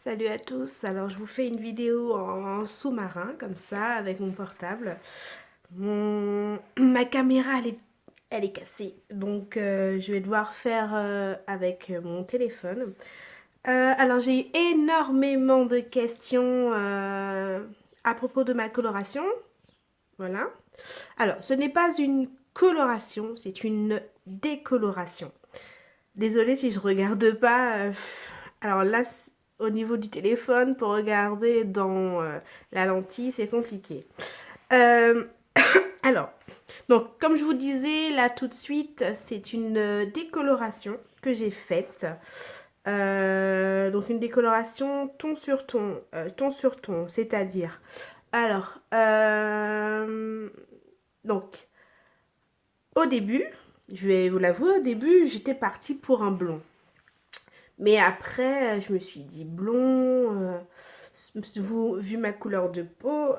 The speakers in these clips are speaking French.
Salut à tous, alors je vous fais une vidéo en sous-marin comme ça avec mon portable. Ma caméra elle est cassée donc je vais devoir faire avec mon téléphone. Alors j'ai eu énormément de questions à propos de ma coloration. Voilà. Alors ce n'est pas une coloration, c'est une décoloration. Désolée si je regarde pas. Alors là, au niveau du téléphone, pour regarder dans la lentille, c'est compliqué. Euh, alors, donc, comme je vous disais, là tout de suite, c'est une décoloration que j'ai faite. Donc, une décoloration ton sur ton, c'est-à-dire. Alors, donc, au début, je vais vous l'avouer, au début, j'étais partie pour un blond. Mais après, je me suis dit blond, vu ma couleur de peau,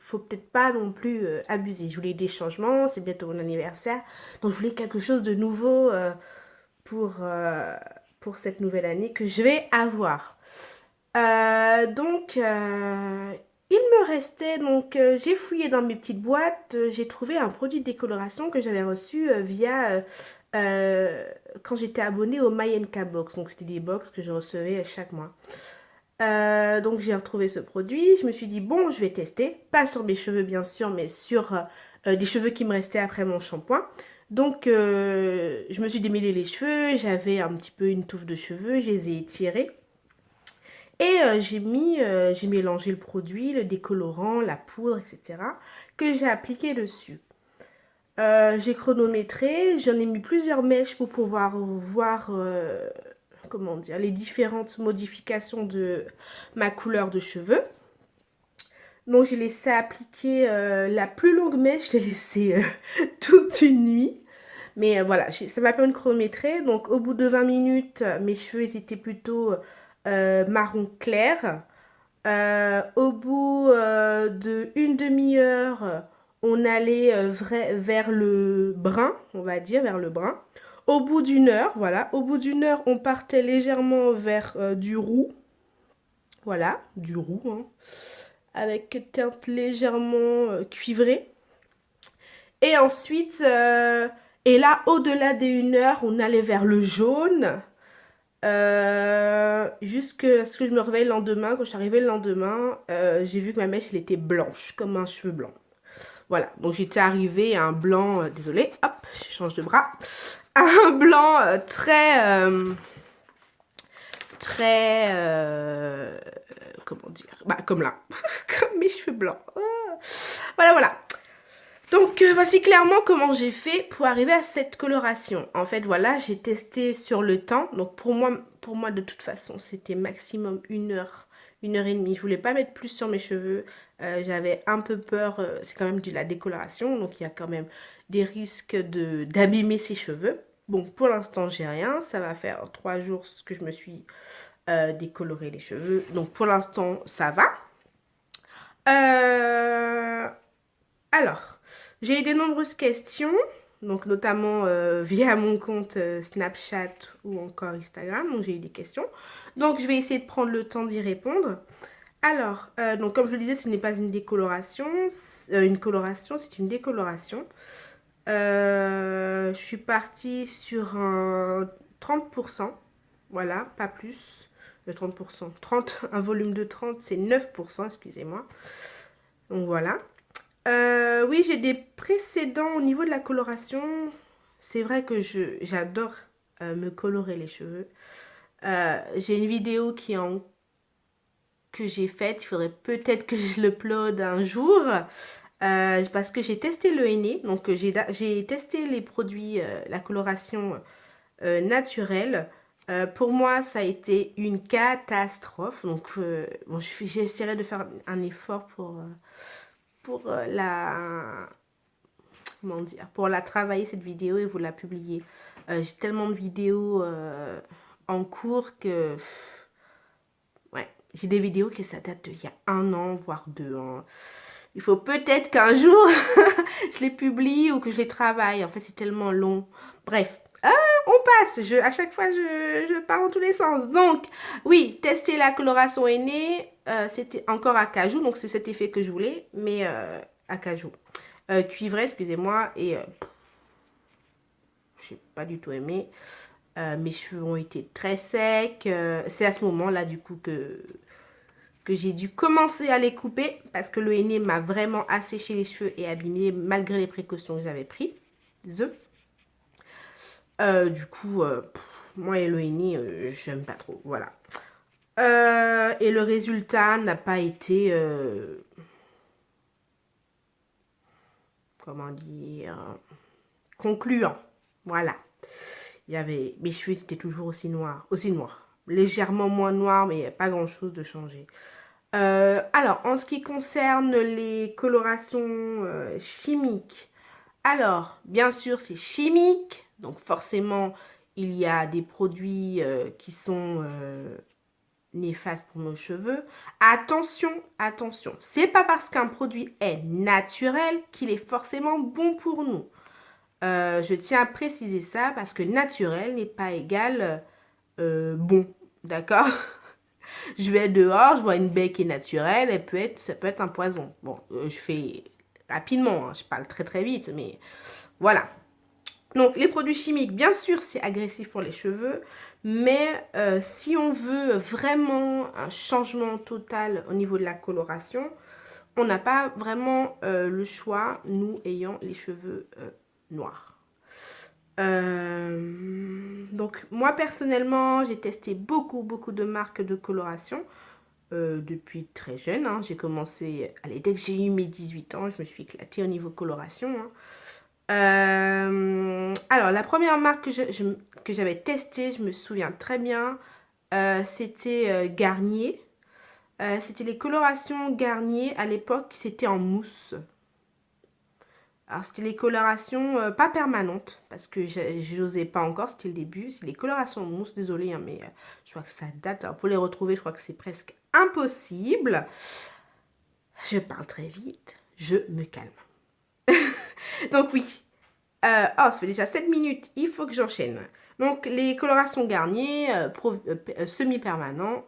faut peut-être pas non plus abuser. Je voulais des changements, c'est bientôt mon anniversaire, donc je voulais quelque chose de nouveau pour, euh, pour cette nouvelle année que je vais avoir. Il me restait, j'ai fouillé dans mes petites boîtes, j'ai trouvé un produit de décoloration que j'avais reçu via quand j'étais abonnée au MyNK Box. Donc c'était des box que je recevais chaque mois. Donc j'ai retrouvé ce produit, je me suis dit bon je vais tester, pas sur mes cheveux bien sûr, mais sur des cheveux qui me restaient après mon shampoing. Donc je me suis démêlé les cheveux, j'avais un petit peu une touffe de cheveux, je les ai étirés. Et j'ai mélangé le produit, le décolorant, la poudre, etc. que j'ai appliqué dessus. J'ai chronométré, j'en ai mis plusieurs mèches pour pouvoir voir comment dire, les différentes modifications de ma couleur de cheveux. Donc j'ai laissé appliquer la plus longue mèche, je l'ai laissée toute une nuit. Mais voilà, ça m'a permis de chronométrer. Donc au bout de 20 minutes, mes cheveux ils étaient plutôt marron clair. Au bout de une demi-heure, on allait vers le brun, on va dire, vers le brun. Au bout d'une heure, voilà, au bout d'une heure, on partait légèrement vers du roux. Voilà, du roux, hein, avec teinte légèrement cuivrée. Et ensuite, et là, au-delà des 1 heure, on allait vers le jaune. Jusqu'à ce que je me réveille le lendemain. Quand je suis arrivée le lendemain, j'ai vu que ma mèche elle était blanche, comme un cheveu blanc. Voilà, donc j'étais arrivée à un blanc, désolé, hop, je change de bras, un blanc très, comment dire, bah comme là, comme mes cheveux blancs. Voilà, voilà. Donc voici clairement comment j'ai fait pour arriver à cette coloration. En fait voilà, j'ai testé sur le temps. Donc pour moi de toute façon c'était maximum 1 heure, 1 heure et demie. Je voulais pas mettre plus sur mes cheveux. J'avais un peu peur, c'est quand même de la décoloration. Donc il y a quand même des risques d'abîmer ses cheveux. Bon pour l'instant j'ai rien. Ça va faire 3 jours que je me suis décoloré les cheveux. Donc pour l'instant ça va. Euh, alors, j'ai eu de nombreuses questions, donc notamment via mon compte Snapchat ou encore Instagram, donc j'ai eu des questions. Donc je vais essayer de prendre le temps d'y répondre. Alors, donc comme je le disais, ce n'est pas une décoloration, une coloration, c'est une décoloration. Je suis partie sur un 30%, voilà, pas plus de 30%. 30, un volume de 30, c'est 9%, excusez-moi. Donc voilà. Oui, j'ai des précédents au niveau de la coloration. C'est vrai que j'adore me colorer les cheveux. J'ai une vidéo que j'ai faite. Il faudrait peut-être que je l'upload un jour. Parce que j'ai testé le henné. Donc j'ai testé les produits, la coloration naturelle. Pour moi, ça a été une catastrophe. Donc bon, j'essaierai de faire un effort pour comment dire, pour la travailler cette vidéo et vous la publier. J'ai tellement de vidéos en cours que ouais, j'ai des vidéos que ça date d'il y a 1 an, voire 2 ans. Il faut peut-être qu'un jour je les publie ou que je les travaille. En fait, c'est tellement long. Bref, on passe. À chaque fois, je pars dans tous les sens. Donc, oui, tester la coloration aînée, c'était encore acajou. Donc, c'est cet effet que je voulais, mais acajou. Cuivré, excusez-moi. Et je n'ai pas du tout aimé. Mes cheveux ont été très secs. C'est à ce moment-là, du coup, que j'ai dû commencer à les couper parce que le henné m'a vraiment asséché les cheveux et abîmé malgré les précautions que j'avais prises. Du coup, moi et le henné, j'aime pas trop. Voilà. Et le résultat n'a pas été... comment dire, concluant. Voilà. Il y avait, mes cheveux étaient toujours aussi noirs. Légèrement moins noirs, mais pas grand chose de changé. Alors, en ce qui concerne les colorations chimiques, alors, bien sûr, c'est chimique. Donc, forcément, il y a des produits qui sont néfastes pour nos cheveux. Attention, attention. C'est pas parce qu'un produit est naturel qu'il est forcément bon pour nous. Je tiens à préciser ça parce que naturel n'est pas égal bon. D'accord? Je vais dehors, je vois une baie qui est naturelle, ça peut être un poison. Bon, je fais rapidement, hein, je parle très très vite, mais voilà. Donc, les produits chimiques, bien sûr, c'est agressif pour les cheveux, mais si on veut vraiment un changement total au niveau de la coloration, on n'a pas vraiment le choix, nous ayant les cheveux noirs. Donc, moi, personnellement, j'ai testé beaucoup de marques de coloration depuis très jeune. Hein. J'ai commencé, allez, dès que j'ai eu mes 18 ans, je me suis éclatée au niveau coloration. Hein. Alors, la première marque que j'avais testée, je me souviens très bien, c'était Garnier. C'était les colorations Garnier à l'époque, c'était en mousse. Alors, c'était les colorations pas permanentes, parce que j'osais pas encore, c'était le début. C'est les colorations en mousse, désolée, hein, mais je crois que ça date. Alors, pour les retrouver, je crois que c'est presque impossible. Je parle très vite, je me calme. Donc, oui. Ça fait déjà 7 minutes, il faut que j'enchaîne. Donc, les colorations Garnier, semi-permanent.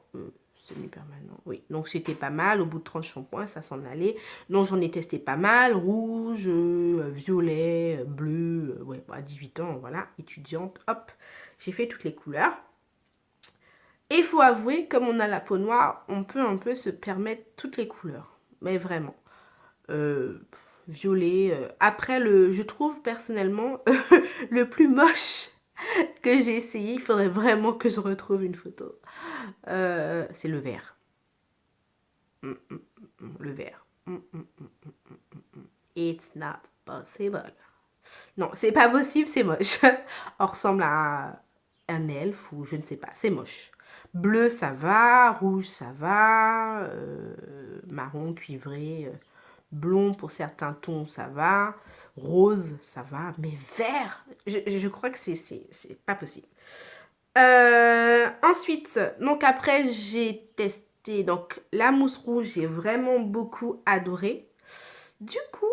Semi-permanent, oui. Donc, c'était pas mal. Au bout de 30 shampoings, ça s'en allait. Donc, j'en ai testé pas mal. Rouge, violet, bleu. Ouais, à 18 ans, voilà, étudiante. Hop, j'ai fait toutes les couleurs. Et il faut avouer, comme on a la peau noire, on peut un peu se permettre toutes les couleurs. Mais vraiment. Violet. Après, je trouve personnellement le plus moche que j'ai essayé, il faudrait vraiment que je retrouve une photo. C'est le vert. Le vert. It's not possible. Non, c'est pas possible, c'est moche. On ressemble à un elfe ou je ne sais pas, c'est moche. Bleu, ça va. Rouge, ça va. Marron, cuivré. Blond pour certains tons, ça va. Rose, ça va. Mais vert, je crois que c'est pas possible. Ensuite, donc après, j'ai testé donc la mousse rouge. J'ai vraiment beaucoup adoré. Du coup,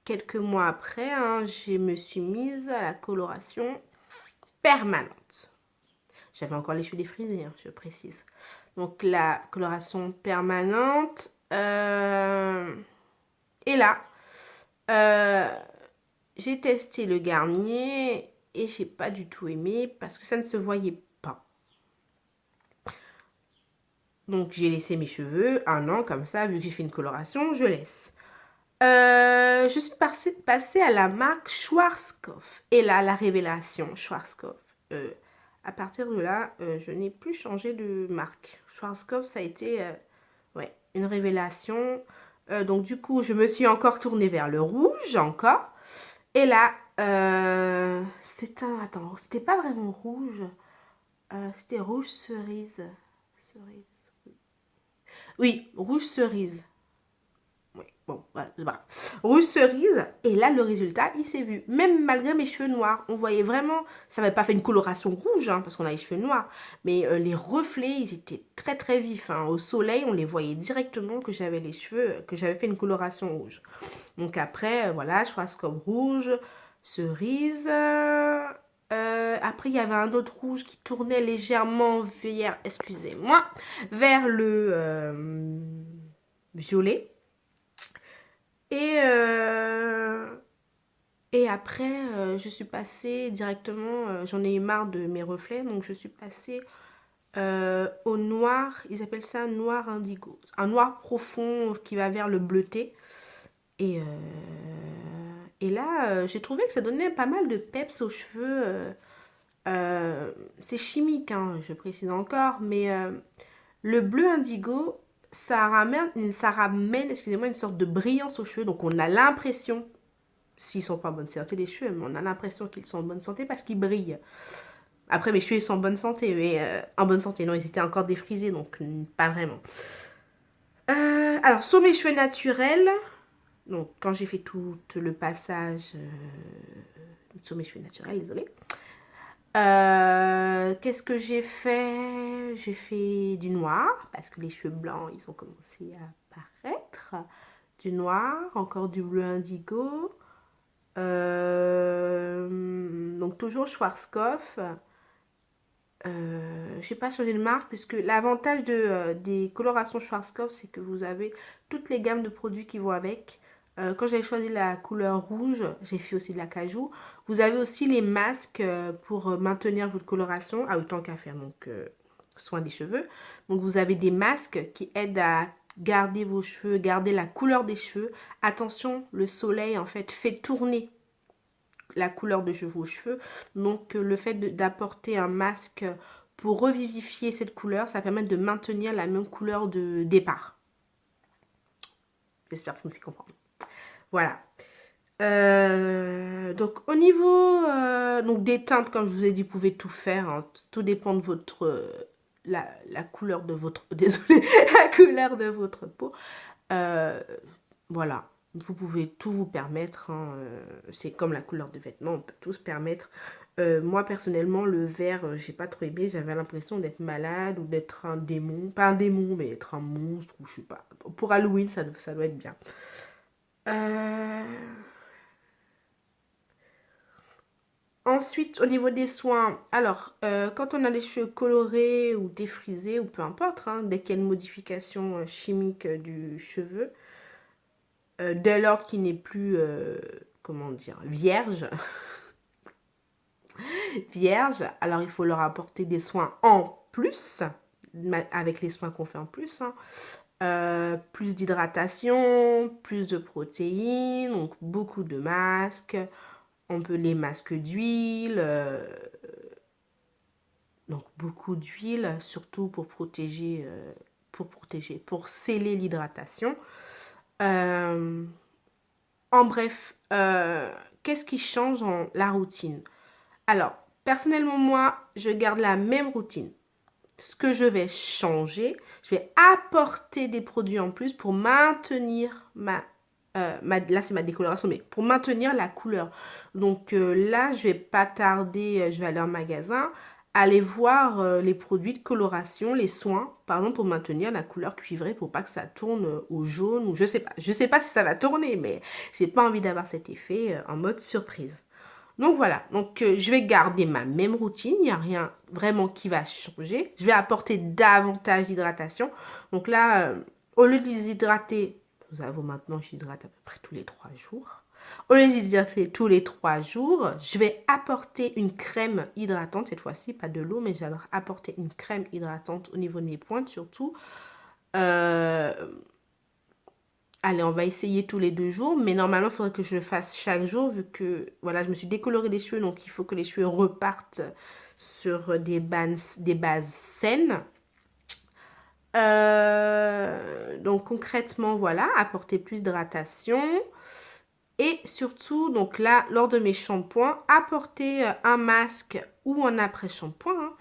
quelques mois après, hein, je me suis mise à la coloration permanente. J'avais encore les cheveux défrisés, hein, je précise. Donc la coloration permanente. Et là, j'ai testé le Garnier et j'ai pas du tout aimé parce que ça ne se voyait pas. Donc j'ai laissé mes cheveux 1 an comme ça, vu que j'ai fait une coloration, je laisse. Je suis passée à la marque Schwarzkopf. Et là, la révélation, Schwarzkopf. À partir de là, je n'ai plus changé de marque. Schwarzkopf, ça a été ouais, une révélation. Donc du coup, je me suis encore tournée vers le rouge, encore. Et là, c'est un... Attends, c'était pas vraiment rouge. C'était rouge cerise. Cerise. Oui, rouge cerise. Oui, bon, voilà. Rouge cerise. Et là, le résultat, il s'est vu. Même malgré mes cheveux noirs, on voyait vraiment... Ça n'avait pas fait une coloration rouge, hein, parce qu'on a les cheveux noirs. Mais les reflets, ils étaient très, très vifs. Hein. Au soleil, on les voyait directement que j'avais les cheveux... Que j'avais fait une coloration rouge. Donc après, voilà, Schwarzkopf rouge. cerise. Après, il y avait un autre rouge qui tournait légèrement vers, excusez-moi, vers le violet. Et, euh, et après, je suis passée directement, j'en ai eu marre de mes reflets, donc je suis passée au noir, ils appellent ça noir indigo. Un noir profond qui va vers le bleuté. Et, euh, et là, j'ai trouvé que ça donnait pas mal de peps aux cheveux. C'est chimique, hein, je précise encore, mais le bleu indigo, ça ramène, excusez-moi, une sorte de brillance aux cheveux. Donc on a l'impression, s'ils sont pas en bonne santé les cheveux, mais on a l'impression qu'ils sont en bonne santé parce qu'ils brillent. Après, mes cheveux ils sont en bonne santé, mais en bonne santé, non, ils étaient encore défrisés, donc pas vraiment. Alors sur mes cheveux naturels, donc quand j'ai fait tout le passage sur mes cheveux naturels, désolé. Qu'est-ce que j'ai fait? J'ai fait du noir parce que les cheveux blancs ils ont commencé à apparaître. Du noir, encore du bleu indigo. Donc toujours Schwarzkopf. Je n'ai pas changé de marque puisque l'avantage des colorations Schwarzkopf c'est que vous avez toutes les gammes de produits qui vont avec. Quand j'avais choisi la couleur rouge, j'ai fait aussi de la cajou. Vous avez aussi les masques pour maintenir votre coloration, autant qu'à faire donc soin des cheveux. Donc vous avez des masques qui aident à garder vos cheveux, garder la couleur des cheveux. Attention, le soleil en fait tourner la couleur de vos cheveux. Donc le fait d'apporter un masque pour revivifier cette couleur, ça permet de maintenir la même couleur de départ. J'espère que je me fais comprendre. Voilà. Donc au niveau donc des teintes, comme je vous ai dit, vous pouvez tout faire. Hein. Tout dépend de votre la couleur de votre désolé, la couleur de votre peau. Voilà. Vous pouvez tout vous permettre. Hein. C'est comme la couleur de vêtements, on peut tout se permettre. Moi personnellement, le vert, j'ai pas trop aimé. J'avais l'impression d'être malade ou d'être un démon. Pas un démon, mais être un monstre ou je sais pas. Pour Halloween, ça doit être bien. Euh, Ensuite, au niveau des soins, alors, quand on a les cheveux colorés ou défrisés, ou peu importe, hein, dès qu'il y a une modification chimique du cheveu, dès lors qu'il n'est plus, comment dire, vierge, vierge, alors il faut leur apporter des soins en plus, avec les soins qu'on fait en plus, hein. Plus d'hydratation, plus de protéines, donc beaucoup de masques. On peut les masques d'huile, donc beaucoup d'huile, surtout pour sceller l'hydratation. Euh, En bref, qu'est-ce qui change dans la routine? Alors, personnellement, moi, je garde la même routine. Ce que je vais changer, je vais apporter des produits en plus pour maintenir là c'est ma décoloration, mais pour maintenir la couleur. Donc là, je vais pas tarder, je vais aller en magasin, aller voir les produits de coloration, les soins, pardon, pour maintenir la couleur cuivrée, pour pas que ça tourne au jaune, ou je sais pas si ça va tourner, mais j'ai pas envie d'avoir cet effet en mode surprise. Donc voilà, donc je vais garder ma même routine, il n'y a rien vraiment qui va changer. Je vais apporter davantage d'hydratation. Donc là, au lieu de les hydrater, vous savez maintenant j'hydrate à peu près tous les 3 jours. Au lieu de les hydrater tous les 3 jours, je vais apporter une crème hydratante, cette fois-ci pas de l'eau, mais je vais apporter une crème hydratante au niveau de mes pointes surtout. Euh, Allez, on va essayer tous les 2 jours, mais normalement, il faudrait que je le fasse chaque jour, vu que voilà, je me suis décoloré les cheveux, donc il faut que les cheveux repartent sur des bases saines. Donc concrètement, voilà, apporter plus d'hydratation. Et surtout, donc là, lors de mes shampoings, apporter un masque ou un après-shampoing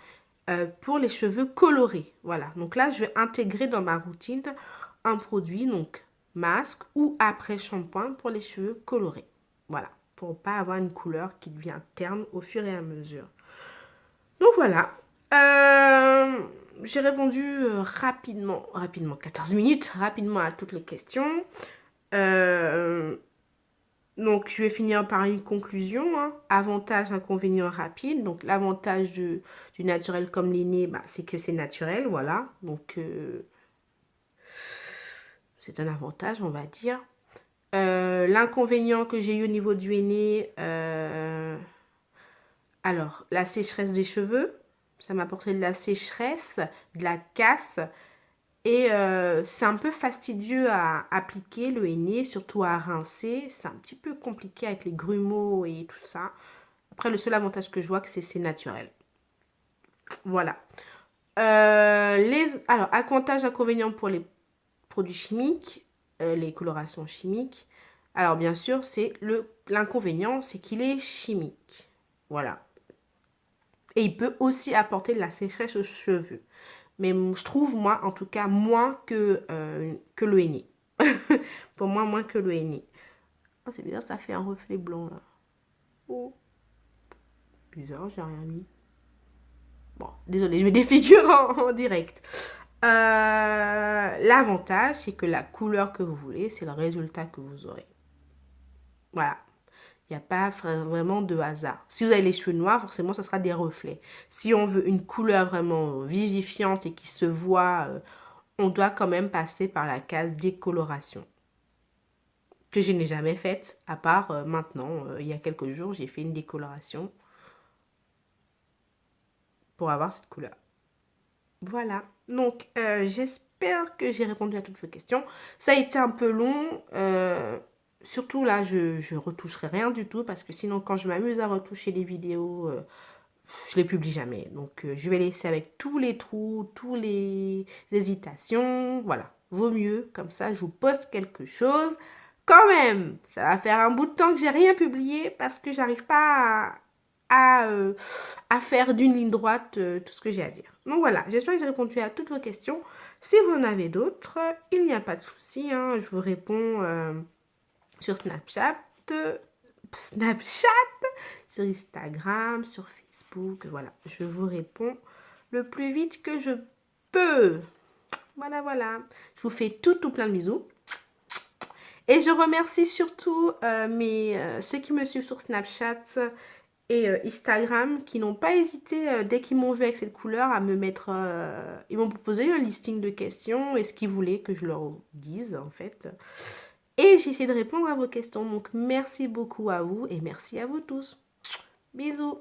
pour les cheveux colorés. Voilà, donc là, je vais intégrer dans ma routine un produit, donc masque ou après-shampoing pour les cheveux colorés. Voilà, pour ne pas avoir une couleur qui devient terne au fur et à mesure. Donc voilà, j'ai répondu rapidement, 14 minutes, rapidement à toutes les questions. Euh, Donc, je vais finir par une conclusion, hein. Avantages, inconvénients rapides. Donc, l'avantage du naturel comme l'aîné, bah, c'est que c'est naturel, voilà. Donc, c'est un avantage, on va dire. L'inconvénient que j'ai eu au niveau du henné, alors, la sécheresse des cheveux, ça m'a apporté de la sécheresse, de la casse, et c'est un peu fastidieux à appliquer le henné, surtout à rincer. C'est un petit peu compliqué avec les grumeaux et tout ça. Après, le seul avantage que je vois, c'est naturel. Voilà. Alors, avantages, inconvénients pour les produits chimiques, les colorations chimiques. Alors, bien sûr, c'est l'inconvénient, c'est qu'il est chimique. Voilà. Et il peut aussi apporter de la sécheresse aux cheveux. Mais je trouve, moi, en tout cas, moins que le henné. Pour moi, moins que le henné. Oh, c'est bizarre, ça fait un reflet blanc, là. Oh, bizarre, j'ai rien mis. Bon, désolé, je me défigure en direct. L'avantage, c'est que la couleur que vous voulez, c'est le résultat que vous aurez. Voilà. Il n'y a pas vraiment de hasard. Si vous avez les cheveux noirs, forcément, ça sera des reflets. Si on veut une couleur vraiment vivifiante et qui se voit, on doit quand même passer par la case décoloration. Que je n'ai jamais faite, à part maintenant, il y a quelques jours, j'ai fait une décoloration pour avoir cette couleur. Voilà. Donc, j'espère que j'ai répondu à toutes vos questions. Ça a été un peu long. Surtout là, je retoucherai rien du tout parce que sinon, quand je m'amuse à retoucher les vidéos, je les publie jamais. Donc, je vais laisser avec tous les trous, tous les hésitations. Voilà. Vaut mieux. Comme ça, je vous poste quelque chose. Quand même, ça va faire un bout de temps que j'ai rien publié parce que j'arrive pas à faire d'une ligne droite tout ce que j'ai à dire. Donc voilà, j'espère que j'ai répondu à toutes vos questions. Si vous en avez d'autres, il n'y a pas de souci, hein, je vous réponds sur Snapchat, sur Instagram, sur Facebook. Voilà, je vous réponds le plus vite que je peux. Voilà, voilà. Je vous fais tout plein de bisous. Et je remercie surtout ceux qui me suivent sur Snapchat et Instagram qui n'ont pas hésité, dès qu'ils m'ont vu avec cette couleur, à me mettre... ils m'ont proposé un listing de questions et ce qu'ils voulaient que je leur dise, en fait. Et j'ai essayé de répondre à vos questions. Donc, merci beaucoup à vous et merci à vous tous. Bisous.